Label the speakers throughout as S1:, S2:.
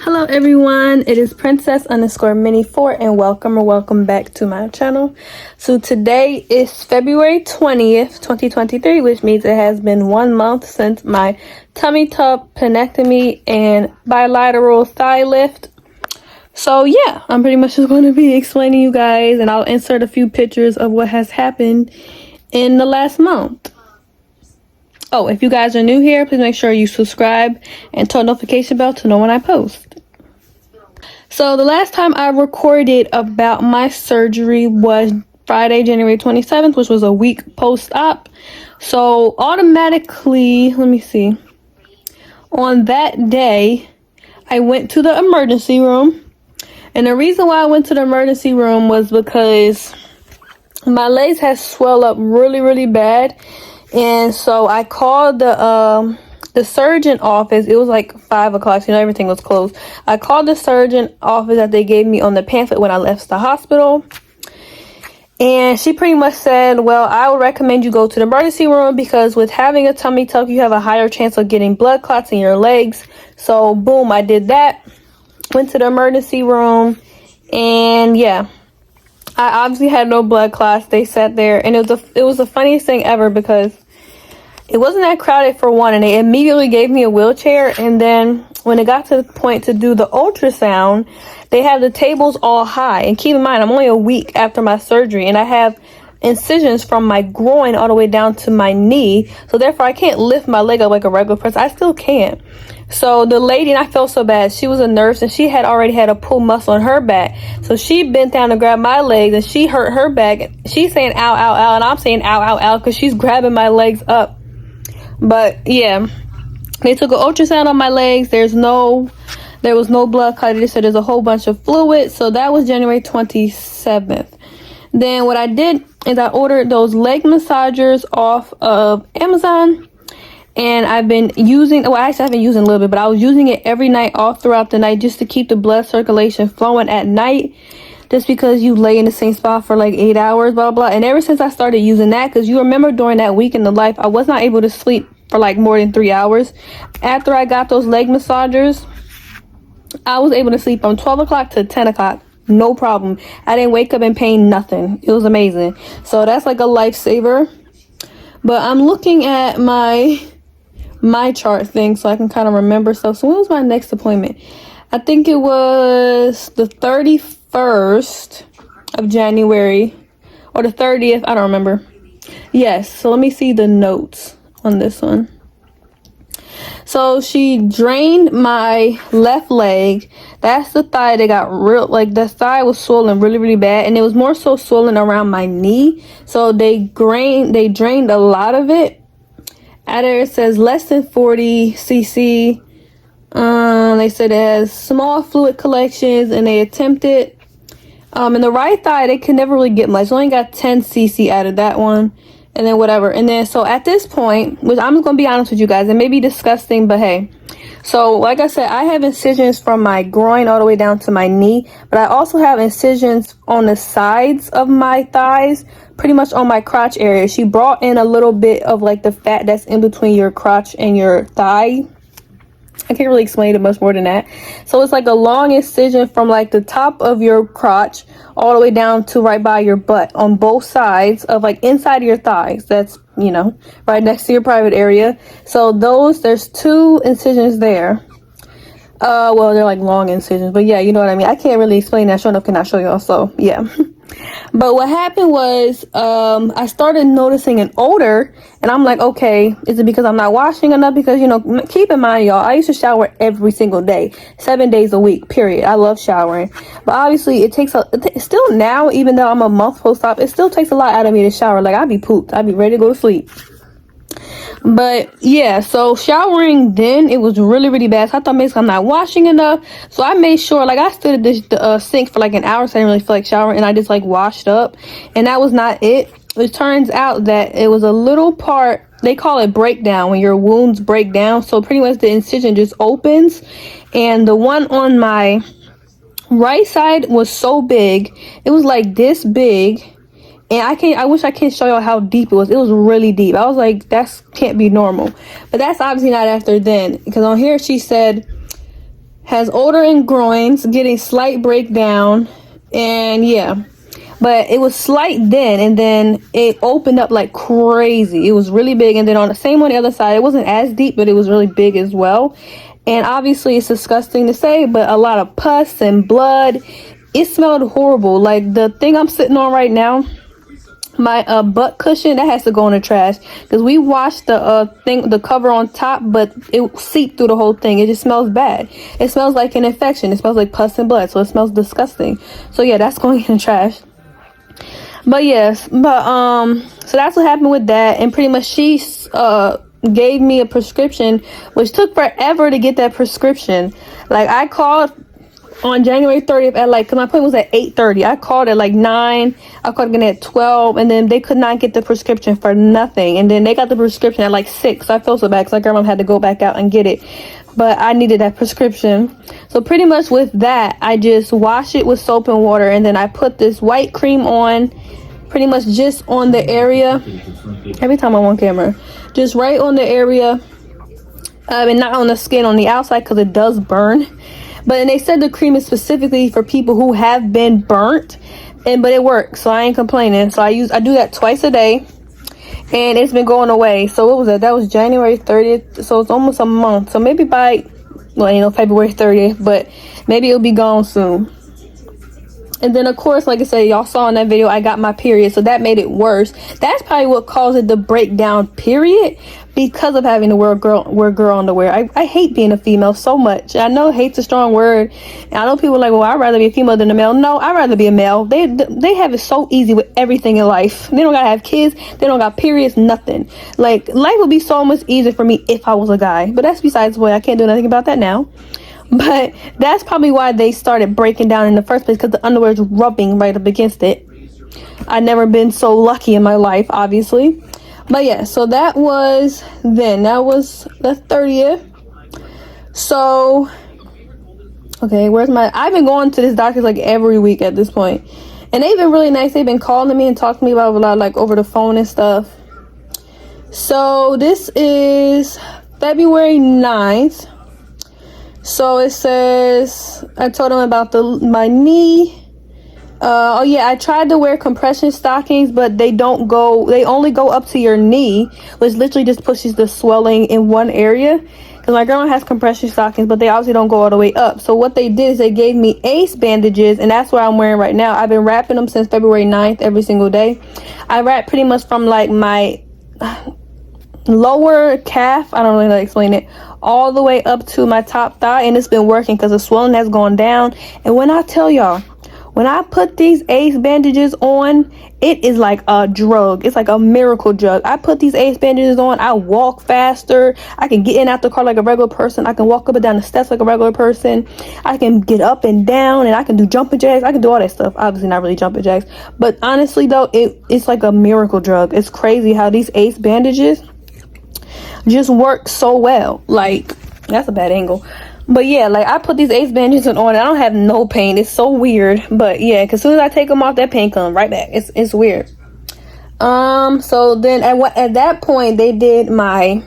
S1: Hello everyone, it is princess_mini4 and welcome back to my channel. So today is February 20th, 2023, which means it has been 1 month since my tummy tuck, penectomy, and bilateral thigh lift. So yeah, I'm pretty much just going to be explaining you guys, and I'll insert a few pictures of what has happened in the last month. Oh, if you guys are new here, please make sure you subscribe and turn the notification bell to know when I post. So the last time I recorded about my surgery was Friday, January 27th, which was a week post-op. So automatically, let me see. On that day, I went to the emergency room. And the reason why I went to the emergency room was because my legs had swelled up really bad. And so I called the surgeon office. It was like 5 o'clock, so everything was closed. I called the surgeon office that they gave me on the pamphlet when I left the hospital. And she pretty much said, well, I would recommend you go to the emergency room because with having a tummy tuck, you have a higher chance of getting blood clots in your legs. So boom, I did that. Went to the emergency room, and yeah, I obviously had no blood clots. They sat there, and it was the funniest thing ever because it wasn't that crowded for one, and they immediately gave me a wheelchair. And then when it got to the point to do the ultrasound, they have the tables all high. And keep in mind, I'm only a week after my surgery, and I have incisions from my groin all the way down to my knee. So therefore, I can't lift my leg up like a regular person. I still can't. So the lady, and I felt so bad, she was a nurse, and she had already had a pull muscle in her back. So she bent down to grab my legs, and she hurt her back. She's saying ow, ow, ow, and I'm saying ow, ow, ow, because she's grabbing my legs up. But yeah, they took an ultrasound on my legs. There was no blood clot. They said there's a whole bunch of fluid. So that was January 27th. Then what I did is I ordered those leg massagers off of Amazon. And I've been using, well, actually I've been using a little bit, but I was using it every night, all throughout the night, just to keep the blood circulation flowing at night. Just because you lay in the same spot for like 8 hours, blah, blah. And ever since I started using that, because you remember during that week in the life, I was not able to sleep for like more than 3 hours. After I got those leg massagers, I was able to sleep from 12 o'clock to 10 o'clock. No problem. I didn't wake up in pain, nothing. It was amazing. So that's like a lifesaver. But I'm looking at my chart thing so I can kind of remember stuff. So when was my next appointment? I think it was the 31st of January or the 30th. I don't remember. Yes. So let me see the notes on this one. So she drained my left leg. That's the thigh that got real, like the thigh was swollen really bad, and it was more so swollen around my knee. So they drained a lot of it. Out there it says less than 40 cc. They said it has small fluid collections, and they attempted in the right thigh they could never really get much. Only got 10 cc out of that one, and then whatever. And then so at this point, which I'm just gonna be honest with you guys, it may be disgusting, but hey. So like I said, I have incisions from my groin all the way down to my knee, but I also have incisions on the sides of my thighs, pretty much on my crotch area. She brought in a little bit of like the fat that's in between your crotch and your thigh. I can't really explain it much more than that. So it's like a long incision from like the top of your crotch all the way down to right by your butt on both sides of like inside of your thighs. That's, you know, right next to your private area. So there's 2 incisions there. Well, they're like long incisions, but yeah, you know what I mean. I can't really explain that. Sure enough, cannot show y'all. So yeah. But what happened was, I started noticing an odor, and I'm like, okay, is it because I'm not washing enough? Because, you know, keep in mind, y'all, I used to shower every single day, 7 days a week, period. I love showering. But obviously it takes still now, even though I'm a month post-op, it still takes a lot out of me to shower. Like, I'd be pooped. I'd be ready to go to sleep. But yeah, so showering then, it was really bad. So I thought maybe I'm not washing enough. So I made sure, like, I stood at the sink for like an hour, so I didn't really feel like showering, and I just like washed up, and that was not it. It turns out that it was a little part, they call it breakdown, when your wounds break down. So pretty much the incision just opens, and the one on my right side was so big, it was like this big. And I wish I can show y'all how deep it was. It was really deep. I was like, that can't be normal. But that's obviously not after then. Because on here she said, has odor and groins, getting slight breakdown, and yeah. But it was slight then, and then it opened up like crazy. It was really big, and then on the other side, it wasn't as deep, but it was really big as well. And obviously it's disgusting to say, but a lot of pus and blood. It smelled horrible. Like the thing I'm sitting on right now, my butt cushion, that has to go in the trash, because we washed the cover on top, but it seeped through the whole thing. It just smells bad. It smells like an infection. It smells like pus and blood, so it smells disgusting. So yeah, that's going in the trash. But yes, so that's what happened with that. And pretty much she gave me a prescription, which took forever to get that prescription. Like, I called on January 30th at like, because my appointment was at 8:30. I called at like 9. I called again at 12, and then they could not get the prescription for nothing. And then they got the prescription at like 6. So I felt so bad because my grandma had to go back out and get it. But I needed that prescription. So pretty much with that, I just wash it with soap and water, and then I put this white cream on, pretty much just on the area. Every time I'm on camera, just right on the area, and not on the skin on the outside, because it does burn. But and they said the cream is specifically for people who have been burnt, but it works, so I ain't complaining. So I do that twice a day, and it's been going away. So what was that? That was January 30th. So it's almost a month. So maybe by, well, February 30th, but maybe it'll be gone soon. And then, of course, like I said, y'all saw in that video, I got my period, so that made it worse. That's probably what caused it to break down, period, because of having to wear girl underwear. I hate being a female so much. I know hate's a strong word. And I know people are like, well, I'd rather be a female than a male. No, I'd rather be a male. They have it so easy with everything in life. They don't gotta have kids. They don't got periods, nothing. Like, life would be so much easier for me if I was a guy. But that's besides the way. I can't do nothing about that now. But that's probably why they started breaking down in the first place, because the underwear is rubbing right up against it. I've never been so lucky in my life, obviously. But yeah, so that was then. That was the 30th. So, okay, I've been going to this doctor like every week at this point. And they've been really nice. They've been calling me and talking to me about a lot, like over the phone and stuff. So this is February 9th. So it says, I told them about my knee. Oh yeah, I tried to wear compression stockings, but they only go up to your knee, which literally just pushes the swelling in one area. Because my grandma has compression stockings, but they obviously don't go all the way up. So what they did is they gave me ace bandages, and that's what I'm wearing right now. I've been wrapping them since February 9th every single day. I wrap pretty much from like my lower calf, I don't really know how to explain it, all the way up to my top thigh, and it's been working because the swelling has gone down. And when I tell y'all, when I put these ace bandages on, it is like a drug. It's like a miracle drug. I put these ace bandages on, I walk faster. I can get in out the car like a regular person. I can walk up and down the steps like a regular person. I can get up and down, and I can do jumping jacks. I can do all that stuff. Obviously not really jumping jacks, but honestly though, it's like a miracle drug. It's crazy how these ace bandages just work so well. Like, that's a bad angle, but yeah, like I put these ace bandages on and I don't have no pain. It's so weird, but yeah, because as soon as I take them off, that pain comes right back. It's weird. So then at that point, they did my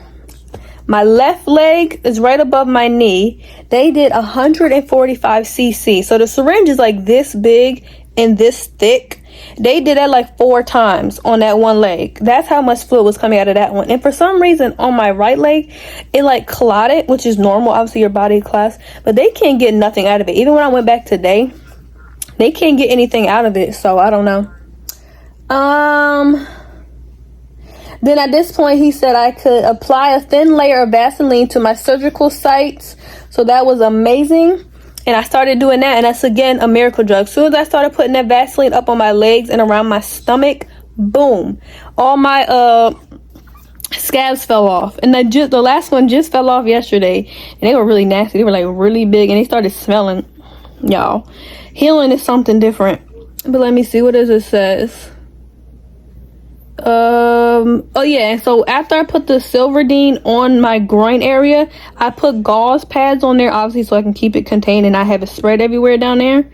S1: left leg is right above my knee. They did 145 cc, so the syringe is like this big and this thick. They did that like 4 times on that one leg. That's how much fluid was coming out of that one. And for some reason on my right leg, it like clotted, which is normal. Obviously your body clots, but they can't get nothing out of it. Even when I went back today, they can't get anything out of it. So I don't know. Then at this point, he said I could apply a thin layer of Vaseline to my surgical sites. So that was amazing. And I started doing that, and that's again a miracle drug. As soon as I started putting that Vaseline up on my legs and around my stomach, boom, all my scabs fell off. And the last one just fell off yesterday, and they were really nasty. They were like really big, and they started smelling. Y'all, healing is something different. But let me see, what does it says? Oh yeah, so after I put the Silverdene on my groin area, I put gauze pads on there, obviously, so I can keep it contained and not have it spread everywhere down there.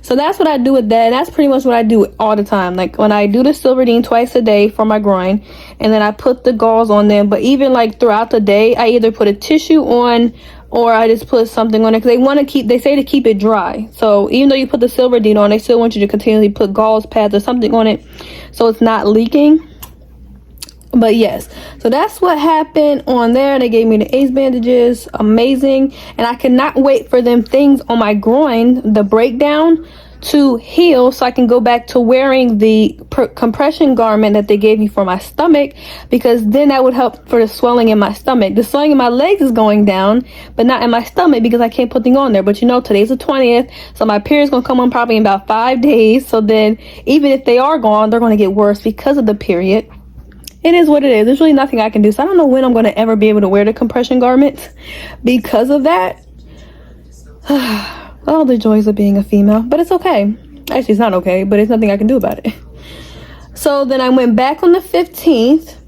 S1: So that's what I do with that. That's pretty much what I do all the time. Like when I do the Silverdene twice a day for my groin, and then I put the gauze on them. But even like throughout the day, I either put a tissue on or I just put something on it, because they say to keep it dry. So even though you put the Silverdene on, they still want you to continually put gauze pads or something on it so it's not leaking. But yes, so that's what happened on there. They gave me the ace bandages, amazing. And I cannot wait for them things on my groin, the breakdown, to heal so I can go back to wearing the compression garment that they gave me for my stomach, because then that would help for the swelling in my stomach. The swelling in my legs is going down, but not in my stomach because I can't put things on there. But you know, today's the 20th, so my period's gonna come on probably in about 5 days. So then even if they are gone, they're gonna get worse because of the period. It is what it is. There's really nothing I can do. So I don't know when I'm going to ever be able to wear the compression garments because of that. All the joys of being a female. But it's okay. Actually, it's not okay, but there's nothing I can do about it. So then I went back on the 15th.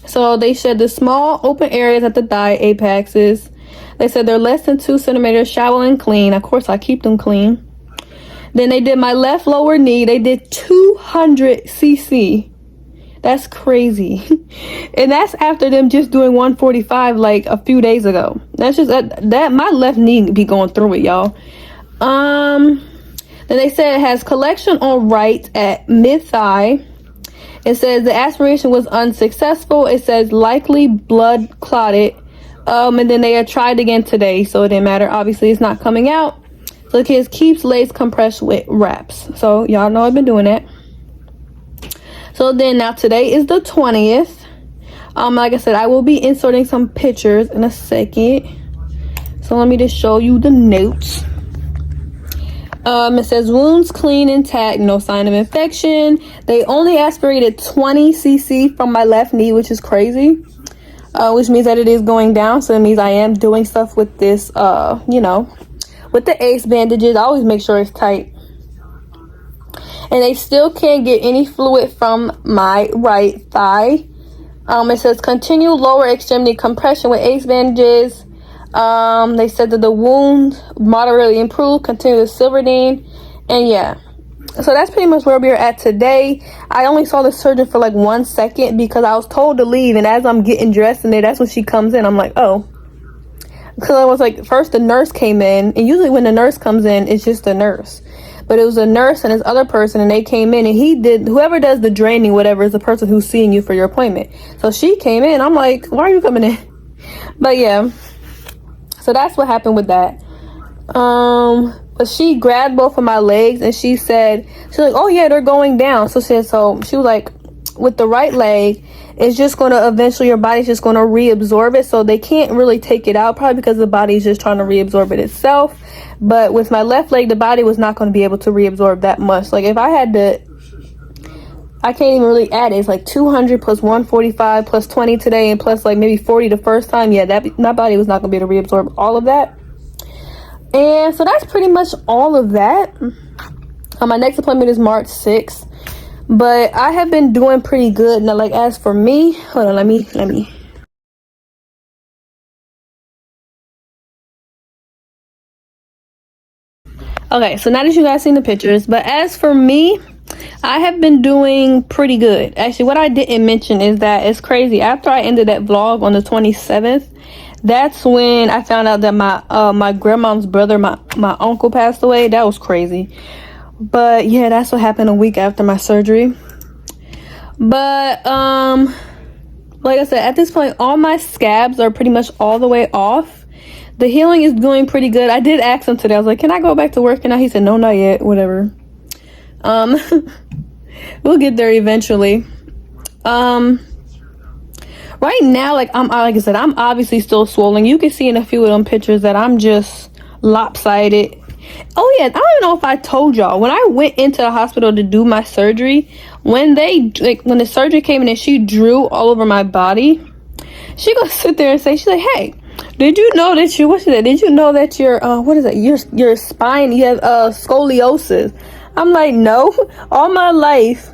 S1: So they said the small open areas at the thigh apexes. They said they're less than 2 centimeters, shallow and clean. Of course, I keep them clean. Then they did my left lower knee. They did 200 cc. That's crazy. And that's after them just doing 145 like a few days ago. That's just that my left knee be going through it, y'all. Then they said it has collection on right at mid thigh. It says the aspiration was unsuccessful. It says likely blood clotted. And then they had tried again today, so it didn't matter. Obviously, it's not coming out. So the kids keeps lace compressed with wraps. So y'all know I've been doing that. So then now today is the 20th. Like I said, I will be inserting some pictures in a second. So let me just show you the notes. It says wounds clean, intact, no sign of infection. They only aspirated 20 cc from my left knee, which is crazy. Which means that it is going down. So it means I am doing stuff with this, you know, with the ace bandages. I always make sure it's tight. And they still can't get any fluid from my right thigh. It says continue lower extremity compression with ace bandages. They said that the wound moderately improved. Continue with Silverdene. And yeah. So that's pretty much where we're at today. I only saw the surgeon for like 1 second because I was told to leave. And as I'm getting dressed in there, that's when she comes in. I'm like, oh. Because I was like, first the nurse came in. And usually when the nurse comes in, it's just the nurse. But it was a nurse and this other person, and they came in, and whoever does the draining, whatever, is the person who's seeing you for your appointment. So she came in. I'm like, why are you coming in? But yeah, so that's what happened with that. But she grabbed both of my legs, and she's like, oh yeah, they're going down. So she was like, with the right leg, it's just going to eventually, your body's just going to reabsorb it. So they can't really take it out, probably because the body's just trying to reabsorb it itself. But with my left leg, the body was not going to be able to reabsorb that much. Like if I had to, I can't even really add it. It's like 200 plus 145 plus 20 today and plus like maybe 40 the first time. Yeah, that body was not going to be able to reabsorb all of that. And so that's pretty much all of that. My next appointment is March 6th. But I have been doing pretty good. Now, like as for me, hold on, let me. Okay, so now that you guys seen the pictures, but as for me, I have been doing pretty good. Actually, what I didn't mention is that it's crazy. After I ended that vlog on the 27th, that's when I found out that my grandmom's brother, my uncle, passed away. That was crazy. But yeah, that's what happened a week after my surgery. But like I said, at this point, all my scabs are pretty much all the way off. The healing is doing pretty good. I did ask him today. I was like, can I go back to work? And he said, no, not yet. Whatever. We'll get there eventually. Right now, like I said, I'm obviously still swollen. You can see in a few of them pictures that I'm just lopsided. Oh yeah, I don't even know if I told y'all, when I went into the hospital to do my surgery, when the surgeon came in and she drew all over my body, she gonna sit there and say, she's like, hey, did you know that did you know that your spine, you have scoliosis? I'm like, no. All my life,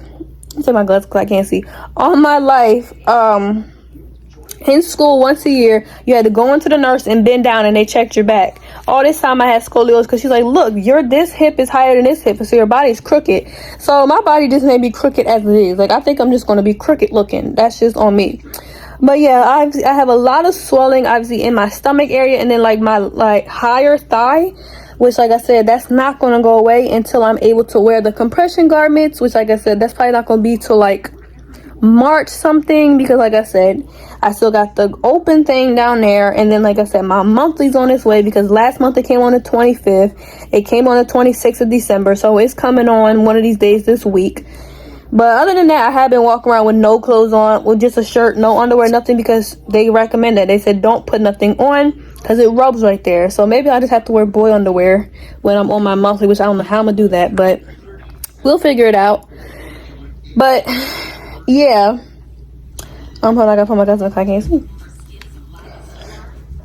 S1: I'm taking my glasses because I can't see. All my life, in school once a year, you had to go into the nurse and bend down and they checked your back. All this time I had scoliosis because she's like, look, this hip is higher than this hip, so your body's crooked. So my body just may be crooked as it is. Like, I think I'm just going to be crooked looking. That's just on me. But yeah, I have a lot of swelling obviously in my stomach area, and then like my higher thigh, which like I said, that's not going to go away until I'm able to wear the compression garments, which like I said, that's probably not going to be till like March something, because like I said, I still got the open thing down there. And then like I said, my monthly's on its way, because last month it came on the 25th, it came on the 26th of December, so it's coming on one of these days this week. But other than that, I have been walking around with no clothes on, with just a shirt, no underwear, nothing, because they recommend that. They said don't put nothing on because it rubs right there. So maybe I just have to wear boy underwear when I'm on my monthly, which I don't know how I'm gonna do that, but we'll figure it out. But yeah, hold on, I gotta put my cousin if I can't see.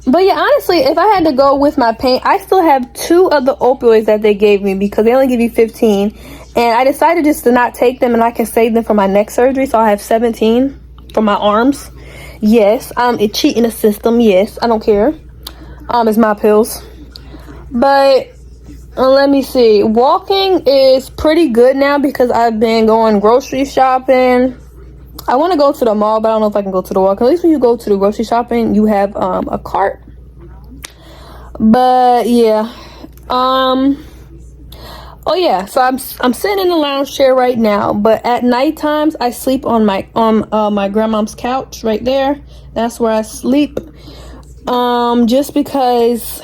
S1: But yeah, honestly, if I had to go with my pain, I still have 2 of the opioids that they gave me, because they only give you 15. And I decided just to not take them, and I can save them for my next surgery. So I have 17 for my arms. Yes, I'm cheating the system. Yes, I don't care. It's my pills. But let me see. Walking is pretty good now because I've been going grocery shopping. I want to go to the mall, but I don't know if I can go to the walk. At least when you go to the grocery shopping, you have a cart. But yeah. Oh yeah, so I'm sitting in the lounge chair right now, but at night times I sleep on my grandmom's couch right there. That's where I sleep. Just because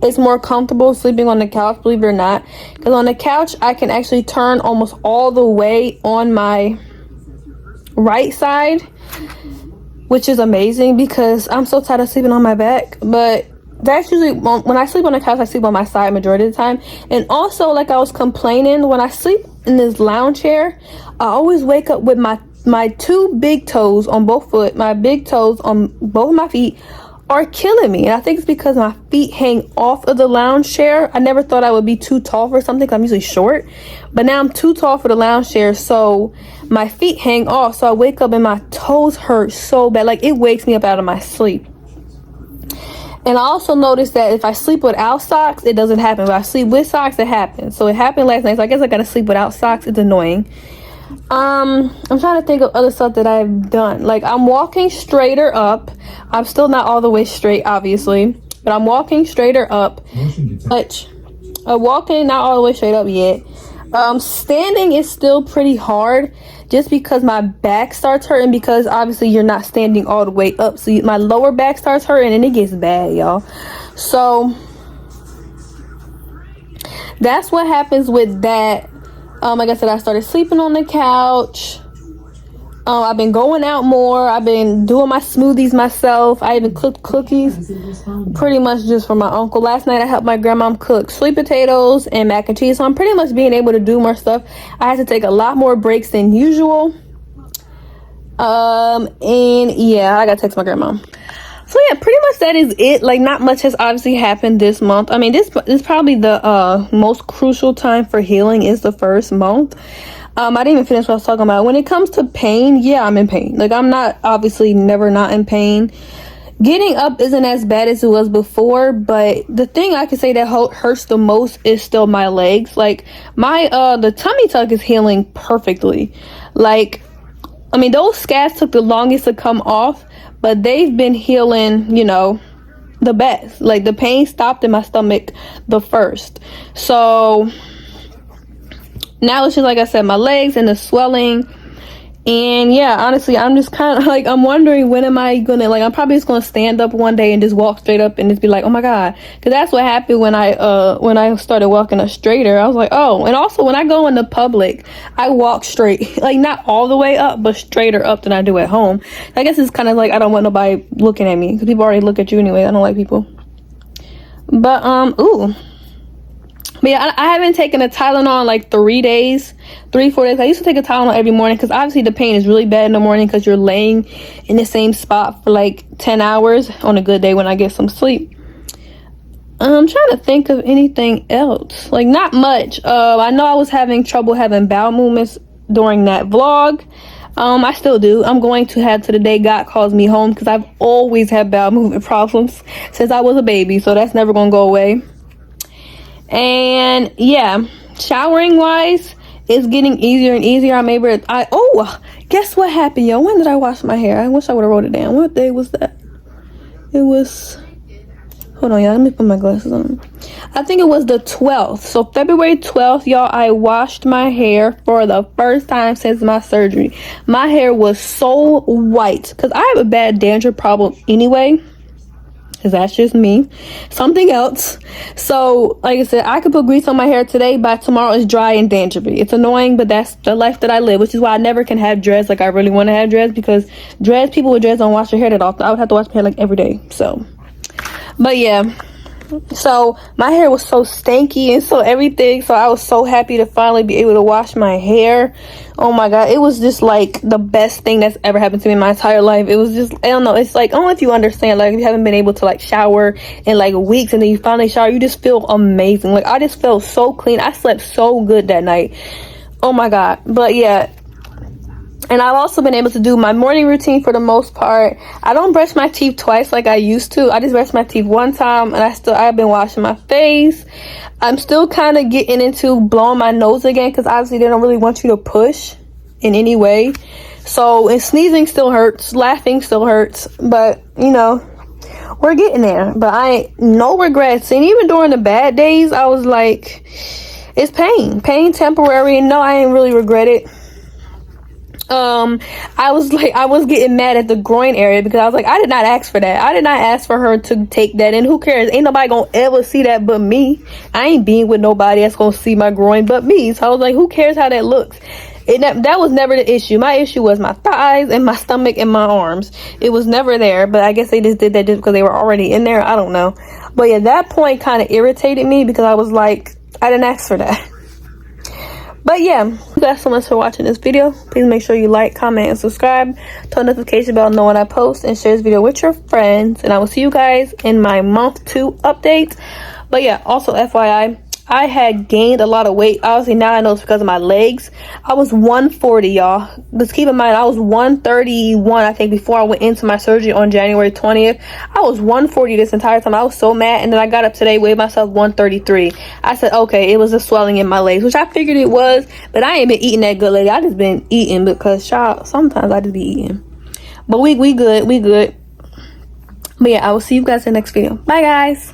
S1: it's more comfortable sleeping on the couch, believe it or not. Because on the couch I can actually turn almost all the way on my right side, which is amazing because I'm so tired of sleeping on my back. But that's usually when I sleep on the couch, I sleep on my side majority of the time. And also, like I was complaining, when I sleep in this lounge chair, I always wake up with my 2 big toes on both foot. My big toes on both my feet are killing me, and I think it's because my feet hang off of the lounge chair. I never thought I would be too tall for something, 'cause I'm usually short, but now I'm too tall for the lounge chair, so my feet hang off. So I wake up and my toes hurt so bad, like it wakes me up out of my sleep. And I also noticed that if I sleep without socks, it doesn't happen. But if I sleep with socks, it happens. So it happened last night. So I guess I gotta sleep without socks. It's annoying. I'm trying to think of other stuff that I've done. Like I'm walking straighter up. I'm still not all the way straight, obviously, but I'm walking straighter up. Walking not all the way straight up yet. Standing is still pretty hard, just because my back starts hurting, because obviously you're not standing all the way up, so my lower back starts hurting and it gets bad, y'all. So that's what happens with that. Like I said, I started sleeping on the couch. I've been going out more. I've been doing my smoothies myself. I even cooked cookies pretty much just for my uncle. Last night I helped my grandma cook sweet potatoes and mac and cheese. So I'm pretty much being able to do more stuff. I had to take a lot more breaks than usual. And yeah, I gotta text my grandma. So yeah, pretty much that is it. Like not much has obviously happened this month. I mean, this is probably the most crucial time for healing, is the first month. I didn't even finish what I was talking about. When it comes to pain, yeah, I'm in pain. Like I'm not, obviously never not in pain. Getting up isn't as bad as it was before, but the thing I can say that hurts the most is still my legs. Like my the tummy tuck is healing perfectly. Like, I mean, those scabs took the longest to come off, but they've been healing, you know, the best. Like the pain stopped in my stomach the first. So now it's just, like I said, my legs and the swelling. And yeah, honestly, I'm just kind of like, I'm wondering when am I gonna, like, I'm probably just gonna stand up one day and just walk straight up and just be like, oh my god, because that's what happened when I started walking up straighter. I was like, oh. And also when I go into public, I walk straight, like not all the way up, but straighter up than I do at home. I guess it's kind of like I don't want nobody looking at me, because people already look at you anyway. I don't like people. But but yeah, I haven't taken a Tylenol in like 4 days. I used to take a Tylenol every morning, because obviously the pain is really bad in the morning, because you're laying in the same spot for like 10 hours on a good day when I get some sleep. I'm trying to think of anything else. Like not much. I know I was having trouble having bowel movements during that vlog. I still do. I'm going to have to the day God calls me home, because I've always had bowel movement problems since I was a baby. So that's never going to go away. And yeah, showering wise, it's getting easier and easier. I'm able to, guess what happened, yo? When did I wash my hair? I wish I would have wrote it down. What day was that? It was, hold on, y'all. Let me put my glasses on. I think it was the 12th. So February 12th, y'all, I washed my hair for the first time since my surgery. My hair was so white because I have a bad dandruff problem anyway. Because that's just me. Something else. So, like I said, I could put grease on my hair today. By tomorrow, it's dry and dandruffy. It's annoying, but that's the life that I live. Which is why I never can have dreads like I really want to have dreads. Because people with dreads don't wash their hair that often. I would have to wash my hair like every day. So, but yeah. So my hair was so stanky and so everything, so I was so happy to finally be able to wash my hair. Oh my god, it was just like the best thing that's ever happened to me in my entire life. It was just, I don't know, it's like, I don't know if you understand, like if you haven't been able to like shower in like weeks and then you finally shower, you just feel amazing. Like I just felt so clean. I slept so good that night. Oh my god. But yeah, and I've also been able to do my morning routine for the most part. I don't brush my teeth twice like I used to. I just brush my teeth one time, and I've been washing my face. I'm still kind of getting into blowing my nose again because obviously they don't really want you to push in any way. So, and sneezing still hurts, laughing still hurts, but you know, we're getting there. But I ain't no regrets. And even during the bad days, I was like, it's pain temporary, and no, I ain't really regret it. I was getting mad at the groin area because I was like, I did not ask for that. I did not ask for her to take that, and who cares? Ain't nobody gonna ever see that but me. I ain't being with nobody that's gonna see my groin but me. So I was like, who cares how that looks? That was never the issue. My issue was my thighs and my stomach and my arms. It was never there, but I guess they just did that just because they were already in there. I don't know. But yeah, that point kind of irritated me because I was like, I didn't ask for that. But yeah, thank you guys so much for watching this video. Please make sure you like, comment, and subscribe. Turn the notification bell to know when I post, and share this video with your friends. And I will see you guys in my month 2 update. But yeah, also FYI, I had gained a lot of weight. Obviously now I know it's because of my legs. I was 140, y'all. Just keep in mind, I was 131, I think, before I went into my surgery on January 20th. I was 140 this entire time. I was so mad. And then I got up today, weighed myself 133. I said, okay, it was a swelling in my legs, which I figured it was. But I ain't been eating that good lately. I just been eating because, child, sometimes I just be eating. But we good. But yeah, I will see you guys in the next video. Bye, guys.